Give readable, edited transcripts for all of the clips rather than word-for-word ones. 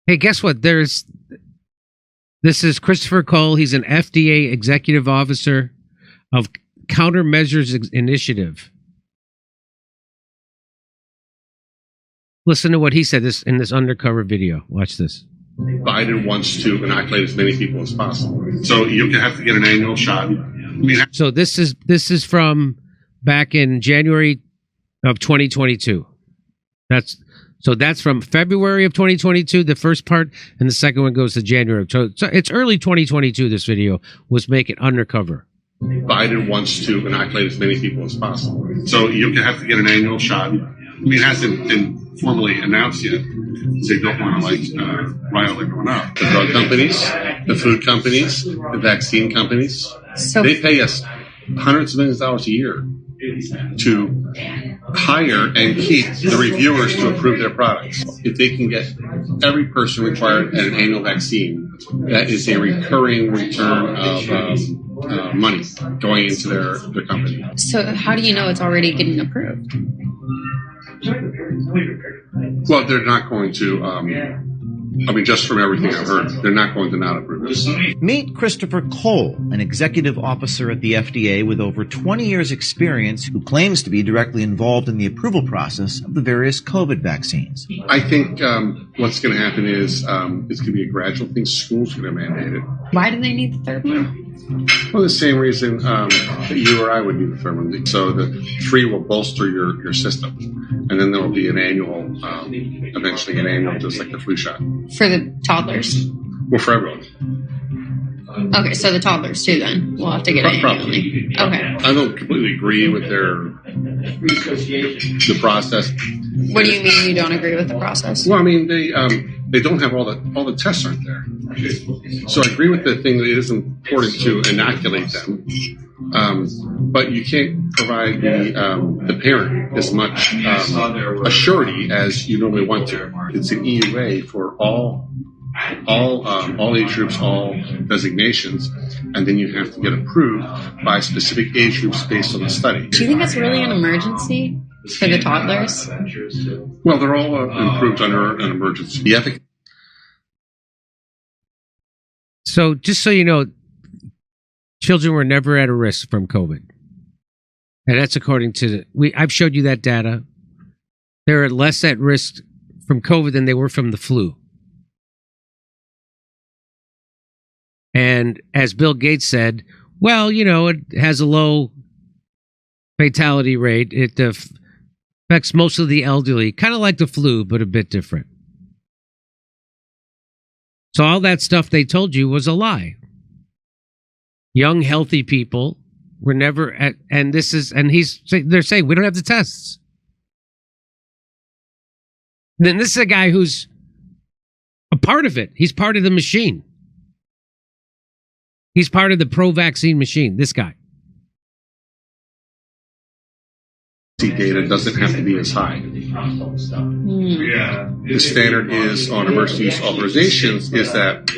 Hey, guess what? This is Christopher Cole. He's an FDA executive officer of Countermeasures Initiative. Listen to what he said in this undercover video. Watch this. Biden wants to inoculate as many people as possible. So you have to get an annual shot. So this is from back in January of 2022. That's from February of 2022, the first part, and the second one goes to January. So it's early 2022. This video was making undercover. Biden wants to inoculate as many people as possible. So you have to get an annual shot. It hasn't been formally announced yet because they don't want to rile everyone up. The drug companies, the food companies, the vaccine companies, they pay us hundreds of millions of dollars a year to hire and keep the reviewers to approve their products. If they can get every person required at an annual vaccine, that is a recurring return of money going into their company. So how do you know it's already getting approved? Well, they're not going to, just from everything I've heard, they're not going to not approve this. Meet Christopher Cole, an executive officer at the FDA with over 20 years' experience who claims to be directly involved in the approval process of the various COVID vaccines. I think what's going to happen is it's going to be a gradual thing. Schools are going to mandate it. Why do they need the third one? Well, the same reason that you or I would need the third one. So the three will bolster your system. And then there will be an annual, eventually an annual, just like the flu shot. For the toddlers? Well, for everyone. Okay, so the toddlers too then. We'll have to get it annually. Okay. I don't completely agree with the process. What do you mean you don't agree with the process? Well, I mean, they don't have all the tests aren't there. So I agree with the thing that it is important to inoculate them. But you can't provide the parent as much a surety as you normally want to. It's an EUA for all age groups, all designations, and then you have to get approved by specific age groups based on the study. Do you think it's really an emergency for the toddlers? Well, they're all approved under an emergency. The ethic. So just so you know, children were never at a risk from COVID. And that's according to I've showed you that data. They're less at risk from COVID than they were from the flu. And as Bill Gates said, well, it has a low fatality rate. It affects most of the elderly, kind of like the flu, but a bit different. So all that stuff they told you was a lie. Young, healthy people were never at, and they're saying we don't have the tests. Then this is a guy who's a part of it. He's part of the machine. He's part of the pro-vaccine machine, this guy. Data doesn't have to be as high. The standard is on emergency use authorizations is that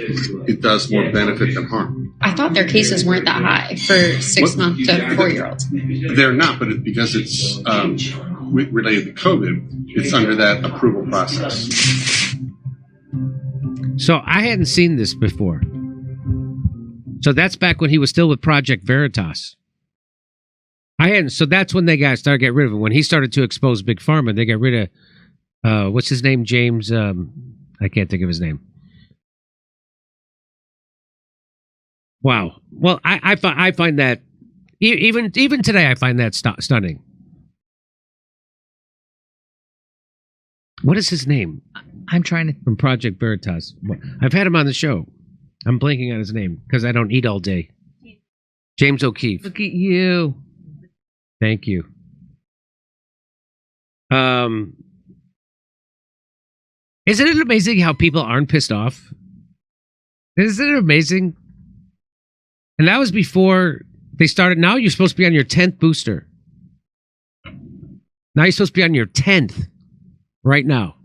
it does more benefit than harm. I thought their cases weren't that high for 6-month to 4-year-olds. They're not, but because it's related to COVID, it's under that approval process. So I hadn't seen this before. So that's back when he was still with Project Veritas. So that's when they started getting rid of him. When he started to expose Big Pharma, they got rid of, what's his name? James, I can't think of his name. Wow. Well, I find that, even today, I find that stunning. What is his name? I'm trying to... From Project Veritas. I've had him on the show. I'm blanking on his name because I don't eat all day. James O'Keefe. Look at you. Thank you. Isn't it amazing how people aren't pissed off? Isn't it amazing? And that was before they started. Now you're supposed to be on your 10th booster. Now you're supposed to be on your 10th right now.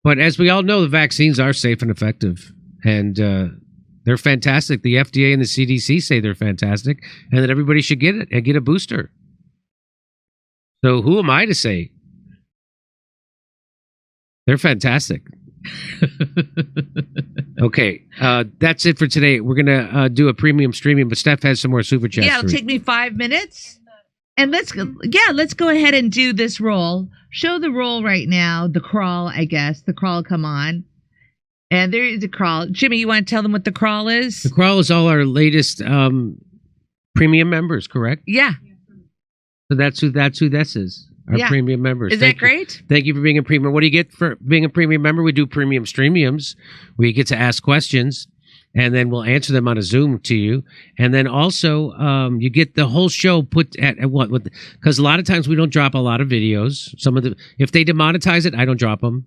But as we all know, the vaccines are safe and effective. And they're fantastic. The FDA and the CDC say they're fantastic. And that everybody should get it and get a booster. So who am I to say? They're fantastic. Okay, that's it for today. We're gonna do a premium streaming, but Steph has some more super chats. Yeah, it'll take me 5 minutes. And let's go ahead and do this roll. Show the roll right now. The crawl, I guess. The crawl, come on. And there is a crawl. Jimmy, you want to tell them what the crawl is? The crawl is all our latest premium members, correct? Yeah. So that's who this is. Our premium members. Is that great? Thank you for being a premium. What do you get for being a premium member? We do premium streamiums where you get to ask questions, and then we'll answer them on a Zoom to you. And then also, you get the whole show put at what? Because a lot of times we don't drop a lot of videos. If they demonetize it, I don't drop them.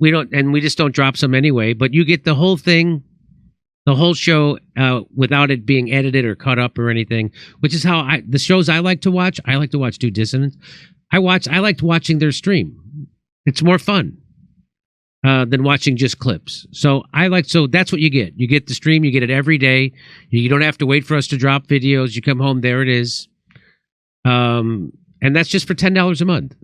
We don't, and we just don't drop some anyway. But you get the whole thing, the whole show, without it being edited or cut up or anything. Which is how the shows I like to watch. I like to watch Due Dissonance. I liked watching their stream. It's more fun than watching just clips. So that's what you get. You get the stream. You get it every day. You don't have to wait for us to drop videos. You come home, there it is. And that's just for $10 a month.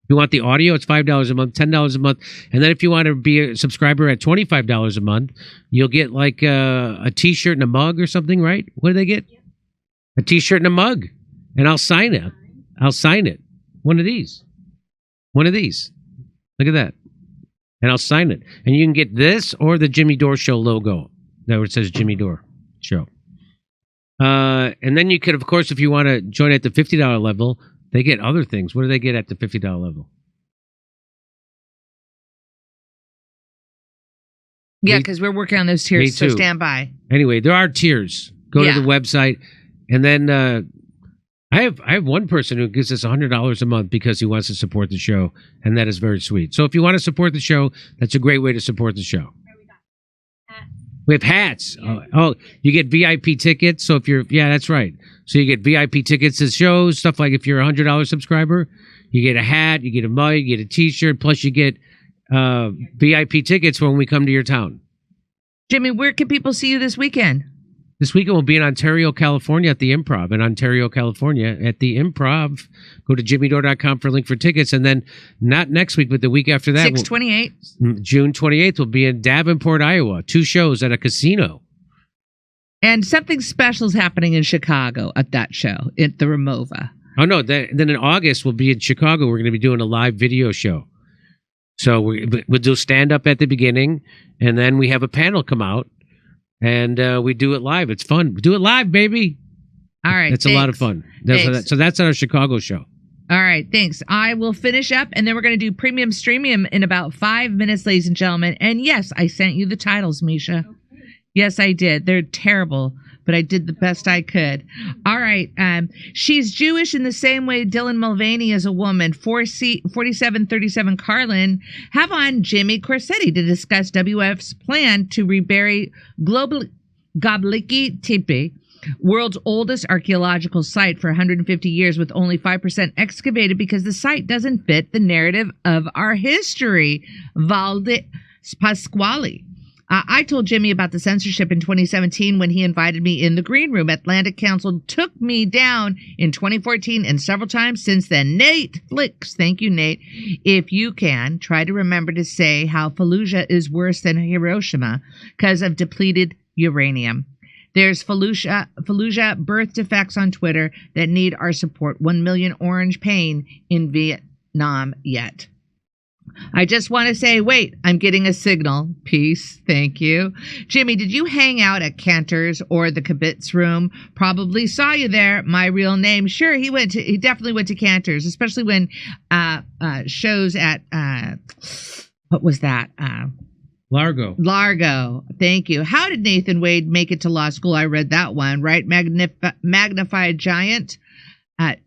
If you want the audio, it's $5 a month, $10 a month. And then if you want to be a subscriber at $25 a month, you'll get like a T-shirt and a mug or something, right? What do they get? Yep. A T-shirt and a mug. And I'll sign it. One of these. Look at that. And I'll sign it. And you can get this or the Jimmy Dore Show logo. There it says Jimmy Dore Show. And then you could, of course, if you want to join at the $50 level, they get other things. What do they get at the $50 level? Yeah, because we're working on those tiers, so stand by. Anyway, there are tiers. Go to the website. And then I have one person who gives us $100 a month because he wants to support the show, and that is very sweet. So if you want to support the show, that's a great way to support the show. We have hats. Oh, you get VIP tickets. So if that's right. So you get VIP tickets to shows, stuff like if you're a $100 subscriber, you get a hat, you get a mug, you get a T-shirt, plus you get VIP tickets when we come to your town. Jimmy, where can people see you this weekend? This weekend we'll be in Ontario, California at the Improv. In Ontario, California at the Improv. Go to jimmydore.com for a link for tickets. And then not next week, but the week after that. June 28th, we'll be in Davenport, Iowa. 2 shows at a casino. And something special is happening in Chicago at that show, at the Ramova. Oh, no. Then in August, we'll be in Chicago. We're going to be doing a live video show. So we'll do stand-up at the beginning, and then we have a panel come out. And we do it live. It's fun. We do it live, baby. All right. It's a lot of fun. So that's our Chicago show. All right. Thanks. I will finish up, and then we're going to do premium streamium in about 5 minutes, ladies and gentlemen. And yes, I sent you the titles, Misha. Okay. Yes, I did. They're terrible, but I did the best I could. All right. She's Jewish in the same way Dylan Mulvaney is a woman. 4737 Carlin have on Jimmy Corsetti to discuss WF's plan to rebury Göbekli Tepe, world's oldest archaeological site for 150 years, with only 5% excavated because the site doesn't fit the narrative of our history. Valde Pasquale. I told Jimmy about the censorship in 2017 when he invited me in the green room. Atlantic Council took me down in 2014 and several times since then. Nate Flicks, thank you, Nate. If you can, try to remember to say how Fallujah is worse than Hiroshima because of depleted uranium. There's Fallujah birth defects on Twitter that need our support. 1 million orange pain in Vietnam yet. I just want to say, wait, I'm getting a signal. Peace. Thank you. Jimmy, did you hang out at Cantor's or the Kibitz room? Probably saw you there. My real name. Sure, he definitely went to Cantor's, especially when shows at, what was that? Largo. Thank you. How did Nathan Wade make it to law school? I read that one, right? Magnified Giant.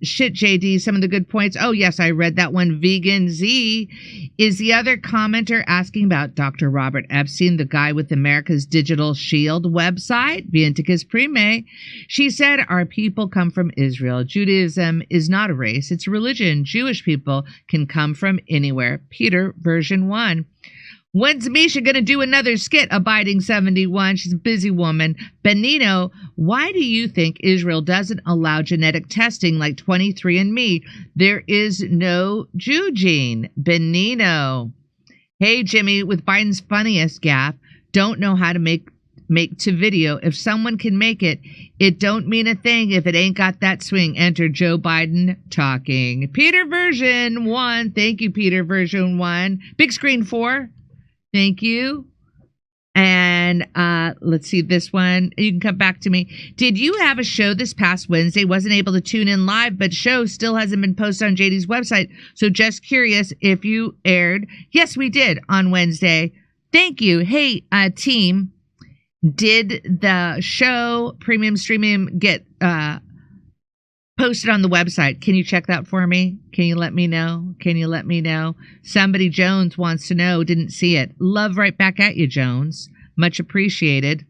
Shit, JD, some of the good points. Oh, yes, I read that one. Vegan Z is the other commenter asking about Dr. Robert Epstein, the guy with America's Digital Shield website, Vienticus Prime. She said, our people come from Israel. Judaism is not a race. It's a religion. Jewish people can come from anywhere. Peter, version 1. When's Misha going to do another skit? Abiding 71. She's a busy woman. Benino, why do you think Israel doesn't allow genetic testing like 23andMe? There is no Jew gene. Benino. Hey, Jimmy, with Biden's funniest gaffe, don't know how to make to video. If someone can make it, it don't mean a thing if it ain't got that swing. Enter Joe Biden talking. Peter version 1. Thank you, Peter version 1. Big screen 4. Thank you. And let's see this one. You can come back to me. Did you have a show this past Wednesday? Wasn't able to tune in live, but show still hasn't been posted on JD's website. So just curious if you aired. Yes, we did on Wednesday. Thank you. Hey, team. Did the show premium streaming get posted on the website? Can you check that for me? Can you let me know? Can you let me know? Somebody Jones wants to know. Didn't see it. Love right back at you, Jones. Much appreciated.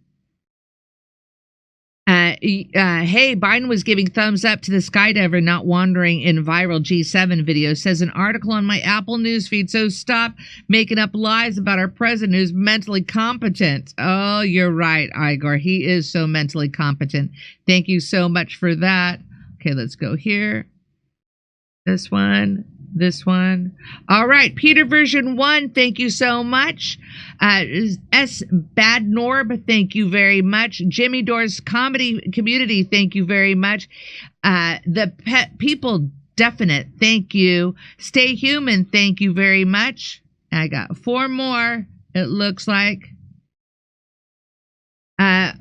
Hey, Biden was giving thumbs up to the skydiver not wandering in viral G7 video, says an article on my Apple News feed. So stop making up lies about our president who's mentally competent. Oh, you're right, Igor. He is so mentally competent. Thank you so much for that. Okay, let's go here. This one. All right, Peter version 1, thank you so much. S. Bad Norb, thank you very much. Jimmy Dore's comedy community, thank you very much. The pet people definite, thank you. Stay human, thank you very much. I got 4 more, it looks like.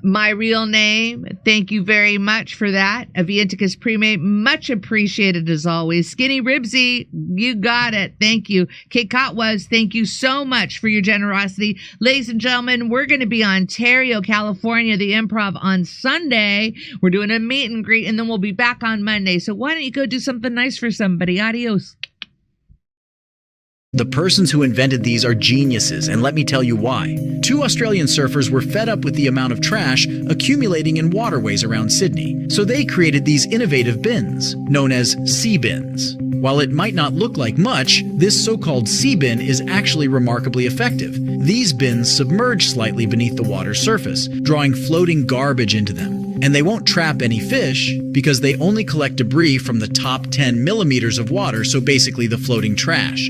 My real name, thank you very much for that. Avienticus Prime, much appreciated as always. Skinny Ribsy, you got it. Thank you. Kate Cotwas, thank you so much for your generosity. Ladies and gentlemen, we're going to be Ontario, California, the Improv on Sunday. We're doing a meet and greet, and then we'll be back on Monday. So why don't you go do something nice for somebody? Adios. The persons who invented these are geniuses, and let me tell you why. 2 Australian surfers were fed up with the amount of trash accumulating in waterways around Sydney, so they created these innovative bins, known as sea bins. While it might not look like much, this so-called sea bin is actually remarkably effective. These bins submerge slightly beneath the water's surface, drawing floating garbage into them. And they won't trap any fish because they only collect debris from the top 10 millimeters of water, so basically the floating trash.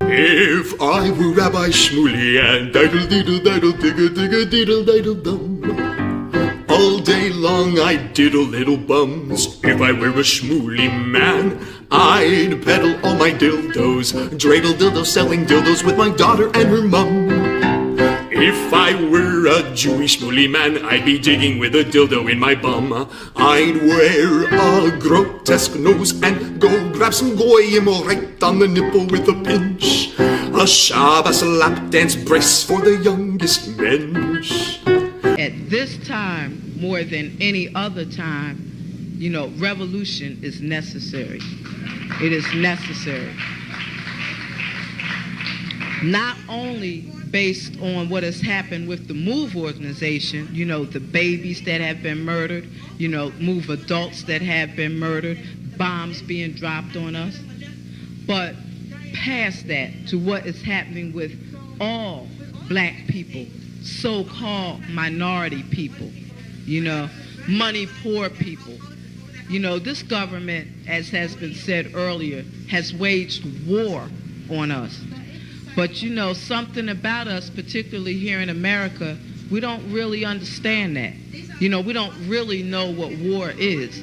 If I were Rabbi Shmuley and diddle-diddle-diddle-digga-digga-diddle-diddle-dum, all day long I'd diddle little bums. If I were a Shmuley man, I'd peddle all my dildos, dreidel dildos, selling dildos with my daughter and her mum. If I were a Jewish mooly man, I'd be digging with a dildo in my bum. I'd wear a grotesque nose and go grab some goyim right on the nipple with a pinch. A Shabbos lap dance brace for the youngest mensch. At this time, more than any other time, you know, revolution is necessary. It is necessary. Not only based on what has happened with the MOVE organization, you know, the babies that have been murdered, you know, MOVE adults that have been murdered, bombs being dropped on us, but past that to what is happening with all black people, so-called minority people, you know, money poor people. You know, this government, as has been said earlier, has waged war on us. But, you know, something about us, particularly here in America, we don't really understand that. You know, we don't really know what war is.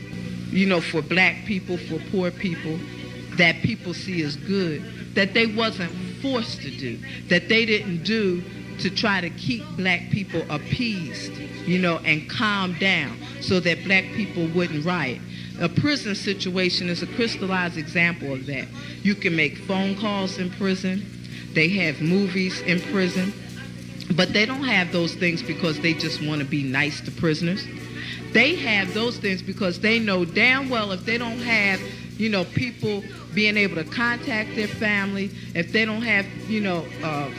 You know, for black people, for poor people, that people see as good, that they wasn't forced to do, that they didn't do to try to keep black people appeased, you know, and calm down so that black people wouldn't riot. A prison situation is a crystallized example of that. You can make phone calls in prison. They have movies in prison. But they don't have those things because they just want to be nice to prisoners. They have those things because they know damn well if they don't have, you know, people being able to contact their family, if they don't have, you know,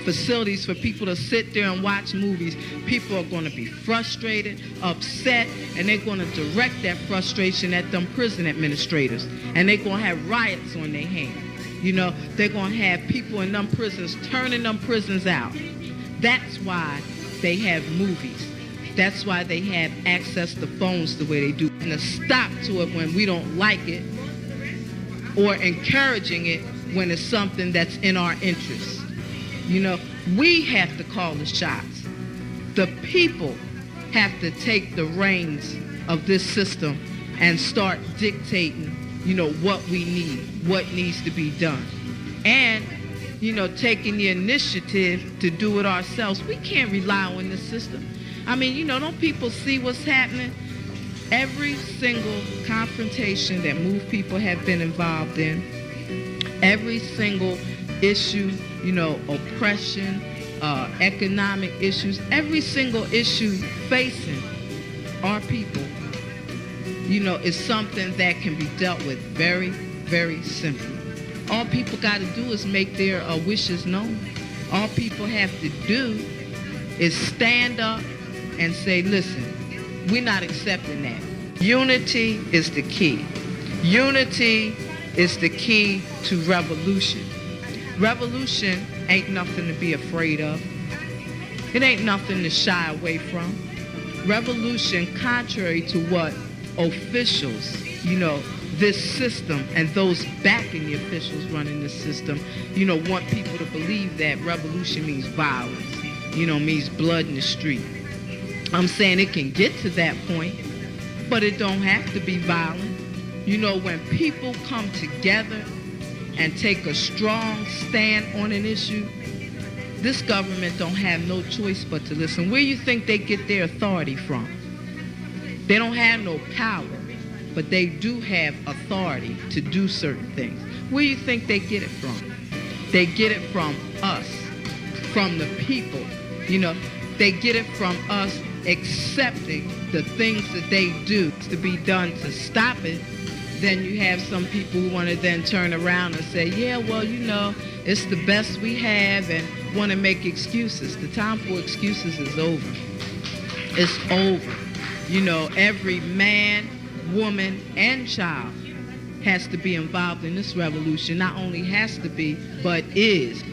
facilities for people to sit there and watch movies, people are going to be frustrated, upset, and they're going to direct that frustration at them prison administrators. And they're going to have riots on their hands. You know, they're going to have people in them prisons turning them prisons out. That's why they have movies. That's why they have access to phones the way they do. And a stop to it when we don't like it, or encouraging it when it's something that's in our interest. You know, we have to call the shots. The people have to take the reins of this system and start dictating, you know, what we need, what needs to be done. And, you know, taking the initiative to do it ourselves. We can't rely on this system. I mean, you know, don't people see what's happening? Every single confrontation that MOVE people have been involved in, every single issue, you know, oppression, economic issues, every single issue facing our people, you know, is something that can be dealt with very, very simply. All people got to do is make their wishes known. All people have to do is stand up and say, listen, we're not accepting that. Unity is the key. Unity is the key to revolution. Revolution ain't nothing to be afraid of. It ain't nothing to shy away from. Revolution, contrary to what officials, you know, this system and those backing the officials running the system, you know, want people to believe that revolution means violence, you know, means blood in the street. I'm saying it can get to that point, but it don't have to be violent. You know, when people come together and take a strong stand on an issue, this government don't have no choice but to listen. Where you think they get their authority from? They don't have no power, but they do have authority to do certain things. Where you think they get it from? They get it from us, from the people. You know, they get it from us accepting the things that they do to be done to stop it. Then you have some people who want to then turn around and say, yeah, well, you know, it's the best we have, and want to make excuses. The time for excuses is over. It's over. You know, every man, woman, and child has to be involved in this revolution. Not only has to be, but is,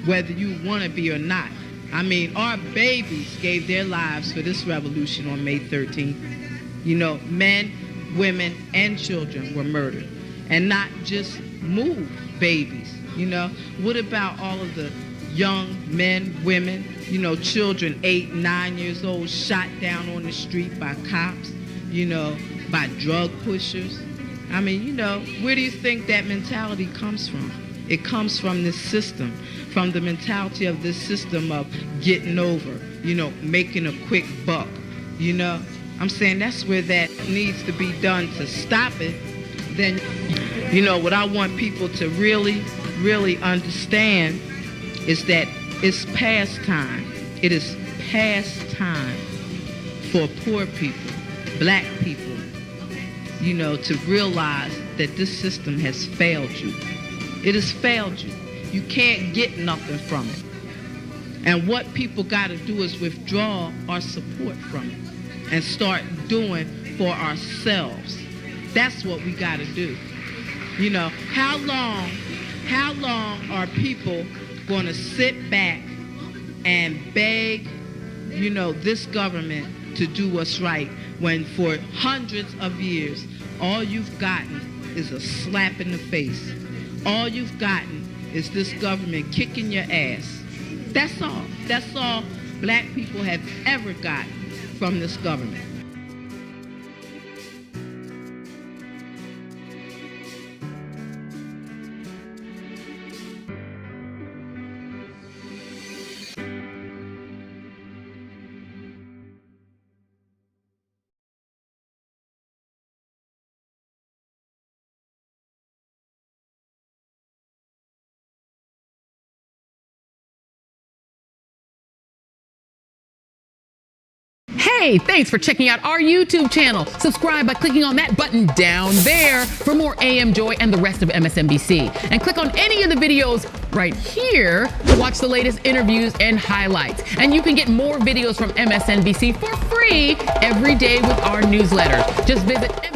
whether you want to be or not. I mean, our babies gave their lives for this revolution on May 13th. You know, men, women, and children were murdered. And not just MOVE babies, you know. What about all of the young men, women, you know, children 8, 9 years old shot down on the street by cops, you know, by drug pushers? I mean, you know, where do you think that mentality comes from? It comes from this system. from the mentality of this system of getting over, making a quick buck, I'm saying that's where that needs to be done to stop it. Then, what I want people to really, really understand is that it's past time. It is past time for poor people, black people, to realize that this system has failed you. It has failed you. You can't get nothing from it. And what people got to do is withdraw our support from it and start doing for ourselves. That's what we got to do. How long are people going to sit back and beg, this government to do what's right when for hundreds of years all you've gotten is a slap in the face? All you've gotten is this government kicking your ass. That's all. That's all black people have ever gotten from this government. Hey, thanks for checking out our YouTube channel. Subscribe by clicking on that button down there for more AM Joy and the rest of MSNBC. And click on any of the videos right here to watch the latest interviews and highlights. And you can get more videos from MSNBC for free every day with our newsletter. Just visit